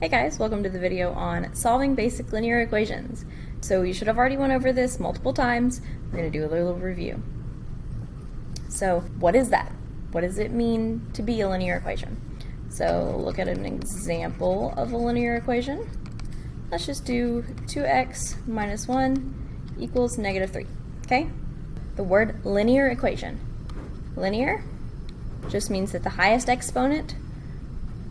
Hey guys, welcome to the video on solving basic linear equations. So you should have already went over this multiple times. We're going to do a little review. So what is that? What does it mean to be a linear equation? So look at an example of a linear equation. Let's just do 2x minus 1 equals negative 3, okay? The word linear equation. Linear just means that the highest exponent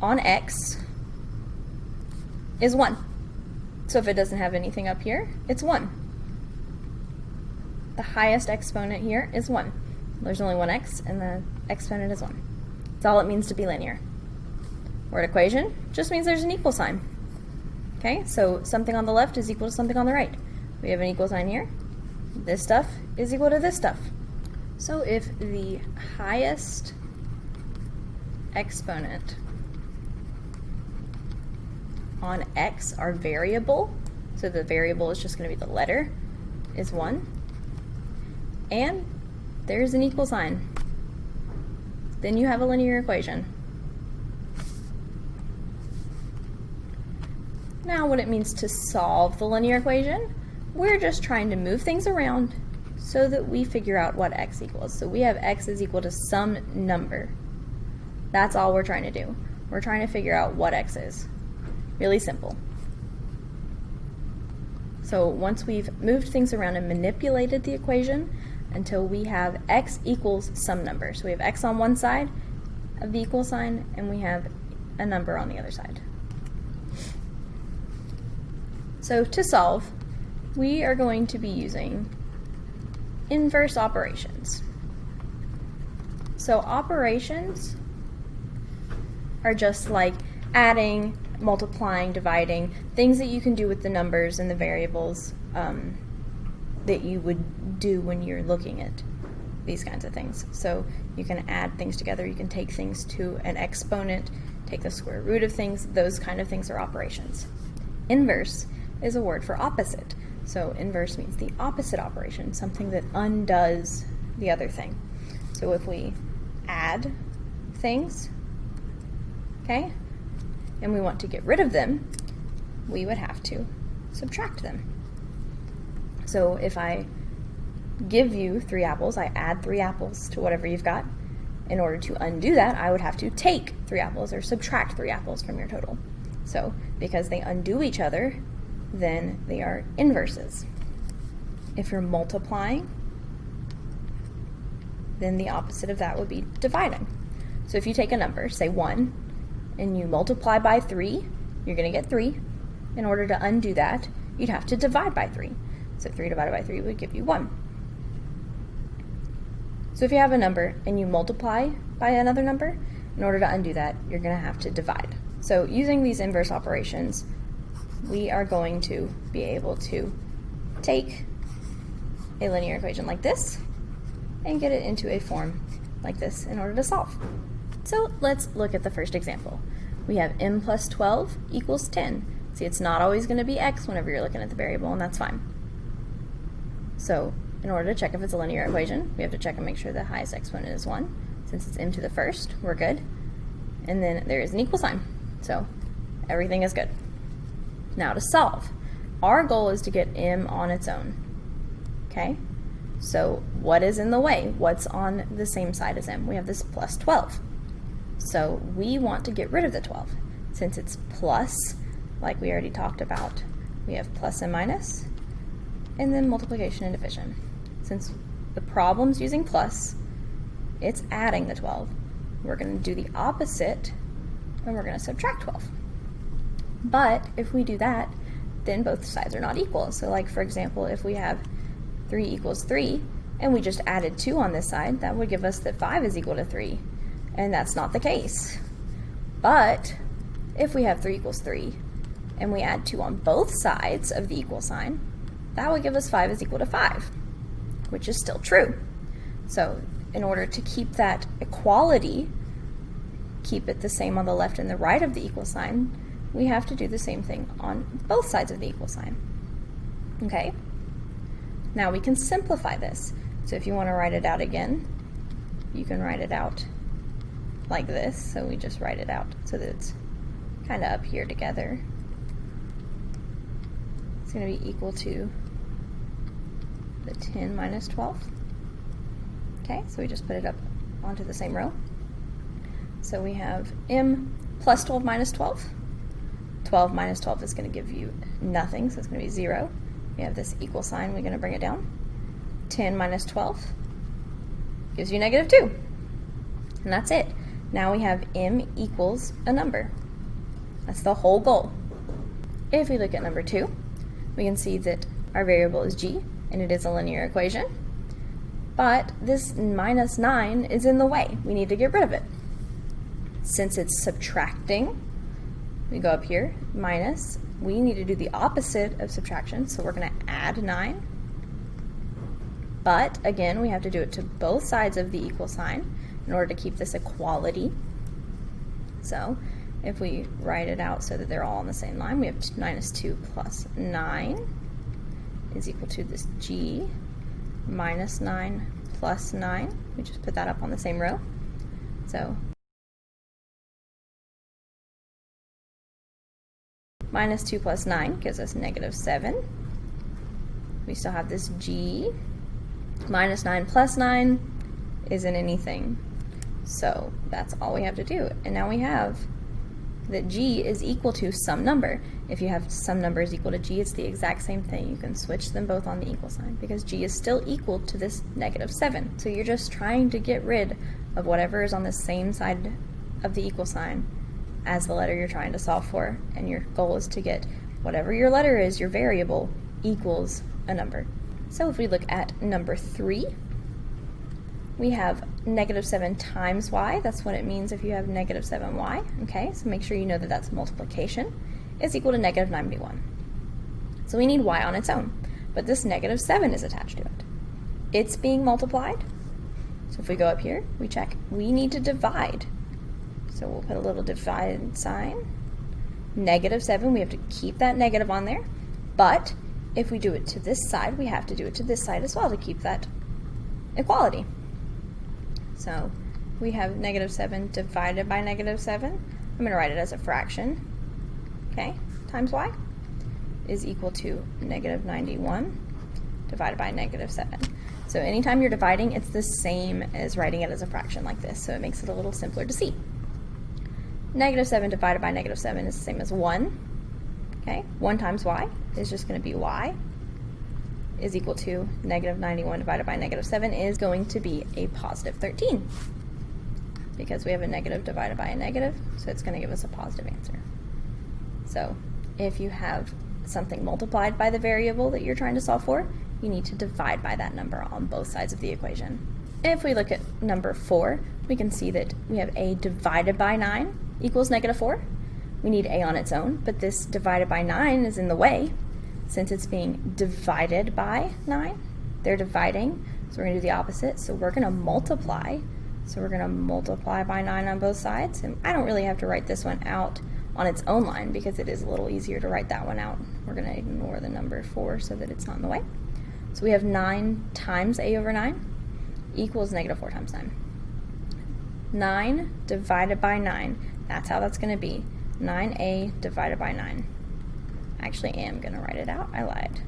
on x is 1. So if it doesn't have anything up here, it's 1. The highest exponent here is 1. There's only one x, and the exponent is 1. That's all it means to be linear. Word equation just means there's an equal sign. Okay, so something on the left is equal to something on the right. We have an equal sign here. This stuff is equal to this stuff. So if the highest exponent on x our variable, so the variable is just going to be the letter, is 1, and there's an equal sign, then you have a linear equation. Now what it means to solve the linear equation, we're just trying to move things around so that we figure out what x equals. So we have x is equal to some number. That's all we're trying to do. We're trying to figure out what x is. Really simple. So once we've moved things around and manipulated the equation until we have x equals some number. So we have x on one side of the equal sign and we have a number on the other side. So to solve, we are going to be using inverse operations. So operations are just like adding, multiplying, dividing, things that you can do with the numbers and the variables that you would do when you're looking at these kinds of things. So you can add things together, you can take things to an exponent, take the square root of things, those kind of things are operations. Inverse is a word for opposite. So inverse means the opposite operation, something that undoes the other thing. So if we add things, okay, and we want to get rid of them, we would have to subtract them. So if I give you 3 apples, I add 3 apples to whatever you've got. In order to undo that, I would have to take 3 apples or subtract 3 apples from your total. So because they undo each other, then they are inverses. If you're multiplying, then the opposite of that would be dividing. So if you take a number, say 1, and you multiply by 3, you're going to get 3. In order to undo that, you'd have to divide by 3. So 3 divided by 3 would give you 1. So if you have a number and you multiply by another number, in order to undo that, you're going to have to divide. So using these inverse operations, we are going to be able to take a linear equation like this and get it into a form like this in order to solve. So let's look at the first example. We have m plus 12 equals 10. See, it's not always going to be x whenever you're looking at the variable, and that's fine. So in order to check if it's a linear equation, we have to check and make sure the highest exponent is 1. Since it's m to the first, we're good. And then there is an equal sign. So everything is good. Now to solve, our goal is to get m on its own. Okay? So what is in the way? What's on the same side as m? We have this plus 12. So we want to get rid of the 12. Since it's plus, like we already talked about, we have plus and minus, and then multiplication and division. Since the problem's using plus, it's adding the 12. We're going to do the opposite, and we're going to subtract 12. But if we do that, then both sides are not equal. So like, for example, if we have 3 equals 3, and we just added 2 on this side, that would give us that 5 is equal to 3. And that's not the case. But if we have 3 equals 3, and we add 2 on both sides of the equal sign, that would give us 5 is equal to 5, which is still true. So in order to keep that equality, keep it the same on the left and the right of the equal sign, we have to do the same thing on both sides of the equal sign. Okay? Now we can simplify this. So if you want to write it out again, you can write it out like this. So we just write it out so that it's kind of up here together. It's going to be equal to the 10 minus 12. Okay, so we just put it up onto the same row. So we have m plus 12 minus 12. 12 minus 12 is going to give you nothing, so it's going to be 0. We have this equal sign, we're going to bring it down. 10 minus 12 gives you negative 2. And that's it. Now we have m equals a number. That's the whole goal. If we look at number 2, we can see that our variable is g, and it is a linear equation. But this minus 9 is in the way. We need to get rid of it. Since it's subtracting, we go up here, minus, we need to do the opposite of subtraction, so we're going to add 9. But again, we have to do it to both sides of the equal sign in order to keep this equality. So if we write it out so that they're all on the same line, we have minus 2 plus 9 is equal to this g minus 9 plus 9. We just put that up on the same row. So minus 2 plus 9 gives us negative 7. We still have this g. Minus 9 plus 9 isn't anything. So that's all we have to do. And now we have that g is equal to some number. If you have some number is equal to g, it's the exact same thing. You can switch them both on the equal sign because g is still equal to this negative 7. So you're just trying to get rid of whatever is on the same side of the equal sign as the letter you're trying to solve for, and your goal is to get whatever your letter is, your variable, equals a number. So if we look at number 3, we have negative 7 times y. That's what it means if you have negative 7y. Okay, so make sure you know that that's multiplication. Is equal to negative 91. So we need y on its own, but this negative 7 is attached to it. It's being multiplied. So if we go up here, we check. We need to divide. So we'll put a little divide sign. Negative 7, we have to keep that negative on there, but if we do it to this side, we have to do it to this side as well to keep that equality. So we have negative 7 divided by negative 7. I'm going to write it as a fraction. Okay, times y is equal to negative 91 divided by negative 7. So anytime you're dividing, it's the same as writing it as a fraction like this, so it makes it a little simpler to see. Negative 7 divided by negative 7 is the same as 1. Okay, 1 times y is just going to be y is equal to negative 91 divided by negative 7 is going to be a positive 13 because we have a negative divided by a negative, so it's going to give us a positive answer. So if you have something multiplied by the variable that you're trying to solve for, you need to divide by that number on both sides of the equation. If we look at number 4, we can see that we have a divided by 9 equals negative 4. We need a on its own, but this divided by 9 is in the way since it's being divided by 9. They're dividing, so we're going to do the opposite. So we're going to multiply. So we're going to multiply by 9 on both sides. And I don't really have to write this one out on its own line because it is a little easier to write that one out. We're going to ignore the number 4 so that it's not in the way. So we have 9 times a over 9 equals negative 4 times 9. 9 divided by 9, that's how that's going to be. 9a divided by 9. I actually am going to write it out. I lied.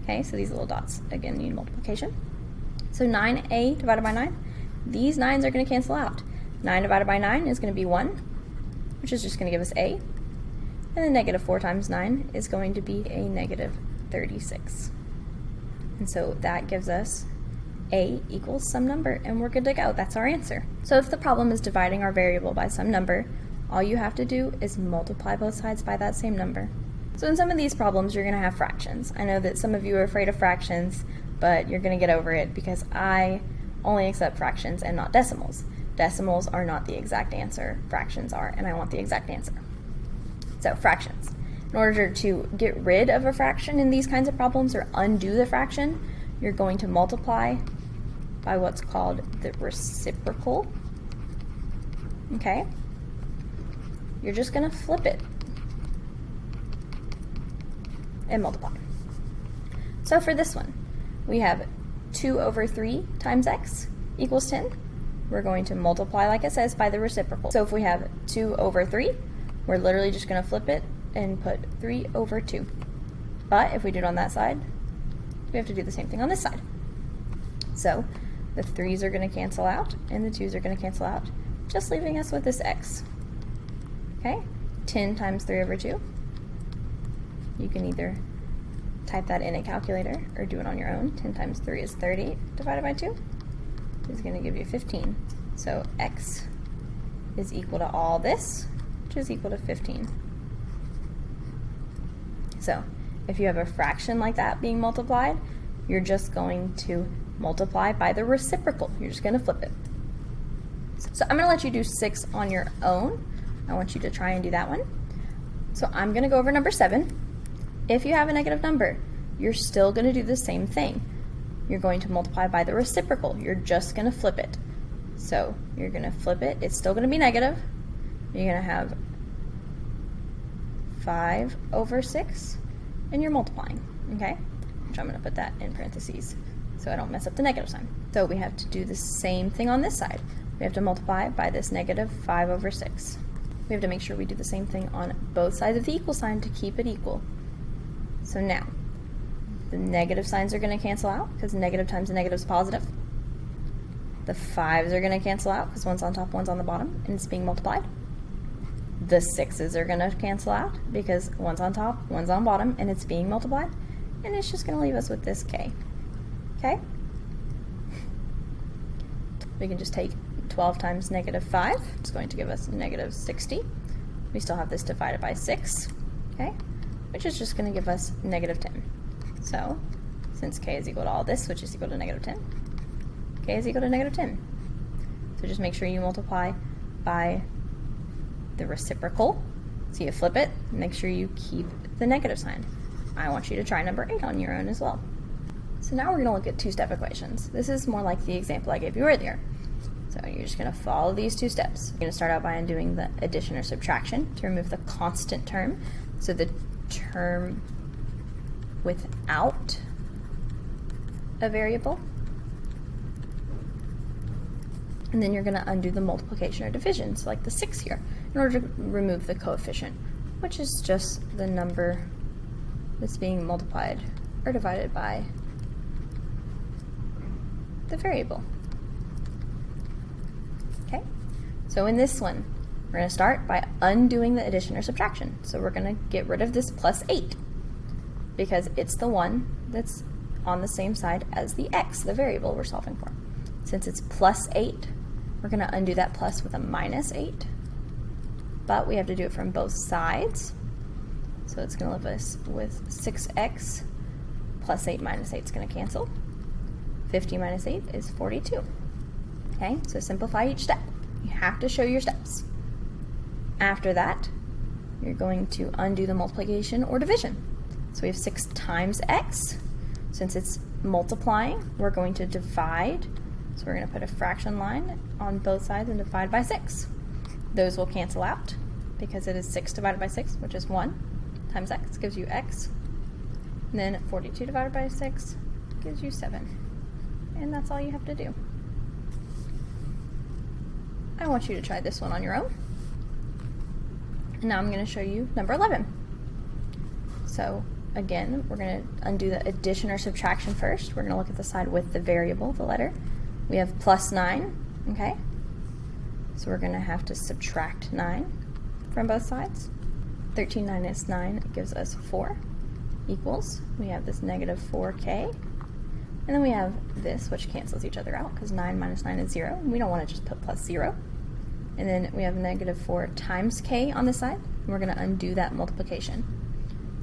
Okay, so these little dots, again, need multiplication. So 9a divided by 9, these 9s are going to cancel out. 9 divided by 9 is going to be 1, which is just going to give us a. And then negative 4 times 9 is going to be a negative 36. And so that gives us a equals some number, and we're good to go. That's our answer. So if the problem is dividing our variable by some number, all you have to do is multiply both sides by that same number. So in some of these problems, you're going to have fractions. I know that some of you are afraid of fractions, but you're going to get over it because I only accept fractions and not decimals. Decimals are not the exact answer, fractions are, and I want the exact answer. So fractions. In order to get rid of a fraction in these kinds of problems or undo the fraction, you're going to multiply by what's called the reciprocal. Okay? You're just going to flip it and multiply. So for this one, we have 2 over 3 times x equals 10. We're going to multiply, like it says, by the reciprocal. So if we have 2 over 3, we're literally just going to flip it and put 3 over 2. But if we do it on that side, we have to do the same thing on this side. So the 3's are going to cancel out and the 2's are going to cancel out, just leaving us with this x. Okay, 10 times 3 over 2. You can either type that in a calculator or do it on your own. 10 times 3 is 30 divided by 2 is going to give you 15. So x is equal to all this, which is equal to 15. So if you have a fraction like that being multiplied, you're just going to multiply by the reciprocal. You're just going to flip it. So I'm going to let you do 6 on your own. I want you to try and do that one. So I'm going to go over number 7. If you have a negative number, you're still going to do the same thing. You're going to multiply by the reciprocal. You're just going to flip it. So you're going to flip it. It's still going to be negative. You're going to have 5 over 6, and you're multiplying, okay? Which I'm going to put that in parentheses so I don't mess up the negative sign. So we have to do the same thing on this side. We have to multiply by this negative 5 over 6. We have to make sure we do the same thing on both sides of the equal sign to keep it equal. So now, the negative signs are going to cancel out because negative times a negative is positive. The 5's are going to cancel out because one's on top, one's on the bottom, and it's being multiplied. The 6's are going to cancel out because one's on top, one's on bottom, and it's being multiplied. And it's just going to leave us with this k. Okay? We can just take 12 times negative 5. It's going to give us negative 60. We still have this divided by 6. Okay? Which is just going to give us negative 10. So, since k is equal to all this, which is equal to negative 10, k is equal to negative 10. So just make sure you multiply by the reciprocal. So you flip it, make sure you keep the negative sign. I want you to try number 8 on your own as well. So now we're going to look at two-step equations. This is more like the example I gave you earlier. So you're just going to follow these 2 steps. You're going to start out by undoing the addition or subtraction to remove the constant term. So the term without a variable. And then you're going to undo the multiplication or division, so like the 6 here, in order to remove the coefficient, which is just the number that's being multiplied or divided by the variable. Okay, so in this one, we're going to start by undoing the addition or subtraction. So we're going to get rid of this plus 8 because it's the one that's on the same side as the x, the variable we're solving for. Since it's plus 8, we're going to undo that plus with a minus 8. But we have to do it from both sides. So it's going to leave us with 6x plus 8 minus 8 is going to cancel. 50 minus 8 is 42. Okay, so simplify each step. You have to show your steps. After that, you're going to undo the multiplication or division. So we have 6 times x. Since it's multiplying, we're going to divide. So we're going to put a fraction line on both sides and divide by 6. Those will cancel out because it is 6 divided by 6, which is 1, times x gives you x. And then 42 divided by 6 gives you 7. And that's all you have to do. I want you to try this one on your own. And now I'm going to show you number 11. So again, we're going to undo the addition or subtraction first. We're going to look at the side with the variable, the letter. We have plus 9, okay? So we're going to have to subtract 9 from both sides. 13 minus 9 gives us 4 equals, we have this negative 4k. And then we have this, which cancels each other out because 9 minus 9 is 0. We don't want to just put plus 0. And then we have negative 4 times k on this side. And we're going to undo that multiplication.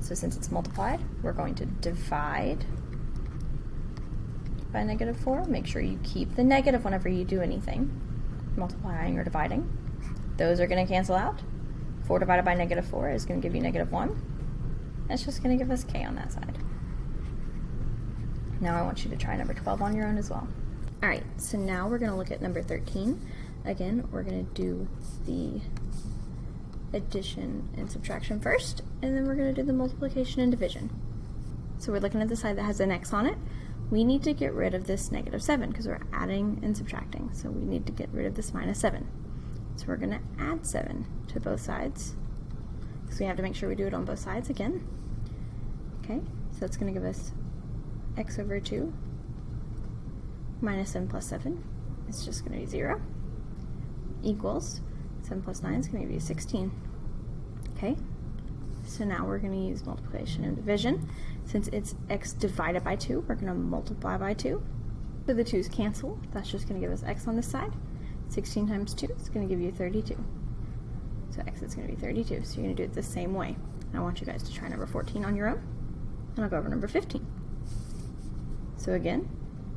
So since it's multiplied, we're going to divide by negative 4. Make sure you keep the negative whenever you do anything, multiplying or dividing. Those are going to cancel out. 4 divided by negative 4 is going to give you negative 1. It's just going to give us k on that side. Now I want you to try number 12 on your own as well. Alright, so now we're going to look at number 13. Again, we're going to do the addition and subtraction first, and then we're going to do the multiplication and division. So we're looking at the side that has an x on it. We need to get rid of this negative 7 because we're adding and subtracting. So we need to get rid of this minus 7. So we're going to add 7 to both sides because we have to make sure we do it on both sides again. Okay, so that's going to give us x over 2 minus 7 plus 7. It's just going to be 0. Equals 7 plus 9 is going to give you 16. Okay, so now we're going to use multiplication and division. Since it's x divided by 2, we're going to multiply by 2. So the 2's cancel. That's just going to give us x on this side. 16 times 2 is going to give you 32. So x is going to be 32. So you're going to do it the same way. And I want you guys to try number 14 on your own. And I'll go over number 15. So again,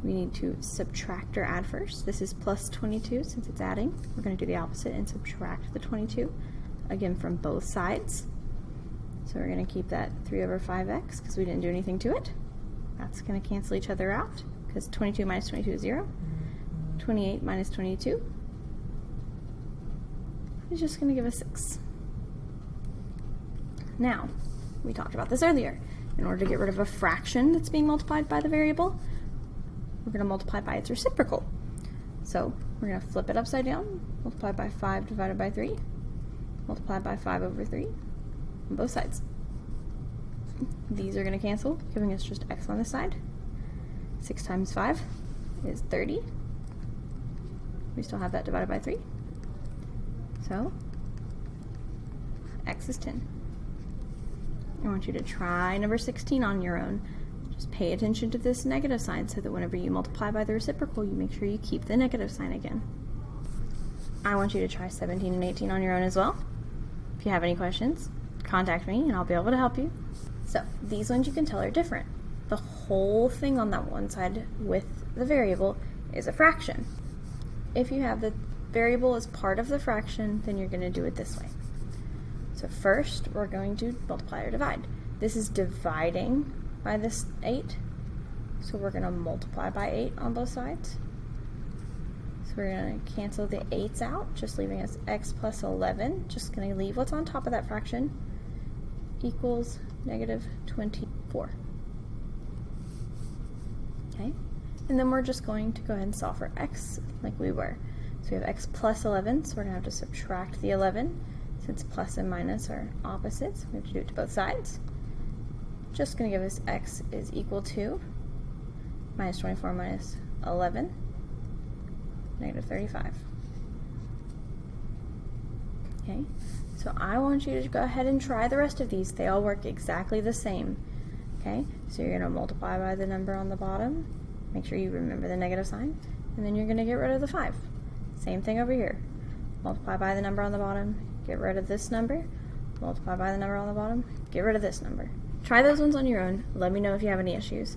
we need to subtract or add first. This is plus 22 since it's adding. We're going to do the opposite and subtract the 22, again from both sides. So we're going to keep that 3 over 5x because we didn't do anything to it. That's going to cancel each other out because 22 minus 22 is 0. 28 minus 22 is just going to give us 6. Now, we talked about this earlier. In order to get rid of a fraction that's being multiplied by the variable, we're going to multiply by its reciprocal. So we're going to flip it upside down, multiply by 5 divided by 3, multiply by 5 over 3 on both sides. These are going to cancel, giving us just x on this side. 6 times 5 is 30. We still have that divided by 3. So x is 10. I want you to try number 16 on your own. Just pay attention to this negative sign so that whenever you multiply by the reciprocal, you make sure you keep the negative sign again. I want you to try 17 and 18 on your own as well. If you have any questions, contact me and I'll be able to help you. So these ones you can tell are different. The whole thing on that one side with the variable is a fraction. If you have the variable as part of the fraction, then you're going to do it this way. So first, we're going to multiply or divide. This is dividing by this 8, so we're going to multiply by 8 on both sides. So we're going to cancel the 8's out, just leaving us x plus 11. Just going to leave what's on top of that fraction, equals negative 24. Okay, and then we're just going to go ahead and solve for x like we were. So we have x plus 11, so we're going to have to subtract the 11. Since plus and minus are opposites, we have to do it to both sides. Just going to give us x is equal to minus 24 minus 11, negative 35. Okay, so I want you to go ahead and try the rest of these. They all work exactly the same. Okay, so you're going to multiply by the number on the bottom. Make sure you remember the negative sign. And then you're going to get rid of the 5. Same thing over here. Multiply by the number on the bottom. Get rid of this number, multiply by the number on the bottom, get rid of this number. Try those ones on your own. Let me know if you have any issues.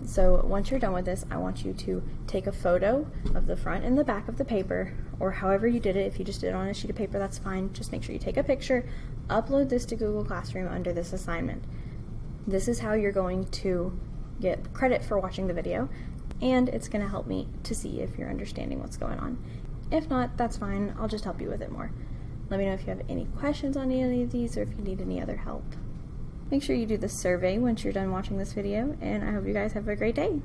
So once you're done with this, I want you to take a photo of the front and the back of the paper, or however you did it. If you just did it on a sheet of paper, that's fine. Just make sure you take a picture, upload this to Google Classroom under this assignment. This is how you're going to get credit for watching the video, and it's going to help me to see if you're understanding what's going on. If not, that's fine. I'll just help you with it more. Let me know if you have any questions on any of these or if you need any other help. Make sure you do the survey once you're done watching this video, and I hope you guys have a great day.